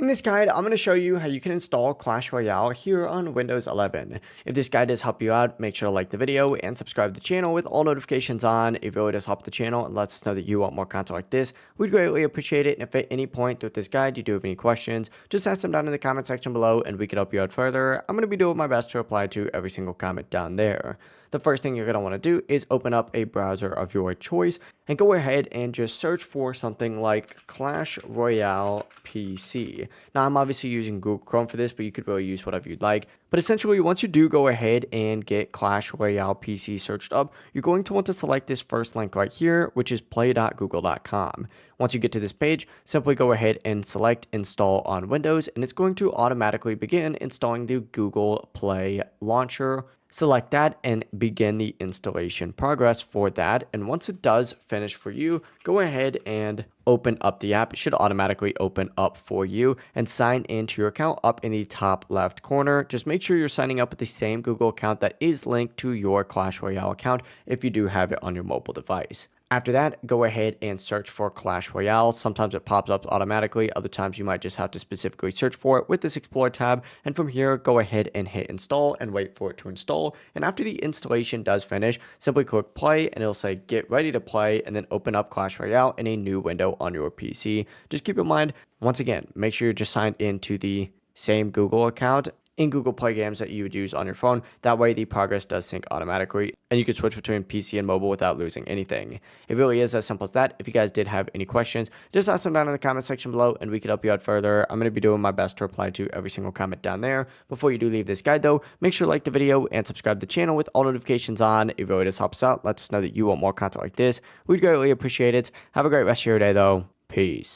In this guide, I'm going to show you how you can install Clash Royale here on Windows 11. If this guide does help you out, make sure to like the video and subscribe to the channel with all notifications on. It really does help the channel and lets us know that you want more content like this. We'd greatly appreciate it. And if at any point throughout this guide you do have any questions, just ask them down in the comment section below and we can help you out further. I'm going to be doing my best to reply to every single comment down there. The first thing you're going to want to do is open up a browser of your choice and go ahead and just search for something like Clash Royale PC. Now, I'm obviously using Google Chrome for this, but you could really use whatever you'd like. But essentially, once you do go ahead and get Clash Royale PC searched up, you're going to want to select this first link right here, which is play.google.com. Once you get to this page, simply go ahead and select Install on Windows, and it's going to automatically begin installing the Google Play launcher. Select that and begin the installation progress for that. And once it does finish for you, go ahead and open up the app. It should automatically open up for you and sign into your account up in the top left corner. Just make sure you're signing up with the same Google account that is linked to your Clash Royale account if you do have it on your mobile device. After that, go ahead and search for Clash Royale. Sometimes it pops up automatically. Other times you might just have to specifically search for it with this Explore tab. And from here, go ahead and hit install and wait for it to install. And after the installation does finish, simply click play and it'll say get ready to play and then open up Clash Royale in a new window on your PC. Just keep in mind, once again, make sure you're just signed into the same Google account in Google Play games that you would use on your phone. That way the progress does sync automatically and you can switch between PC and mobile without losing anything. It really is as simple as that. If you guys did have any questions, just ask them down in the comment section below and we can help you out further. I'm going to be doing my best to reply to every single comment down there. Before you do leave this guide though, make sure to like the video and subscribe to the channel with all notifications on. It really does help us out. Lets us know that you want more content like this. We'd greatly appreciate it. Have a great rest of your day though. Peace.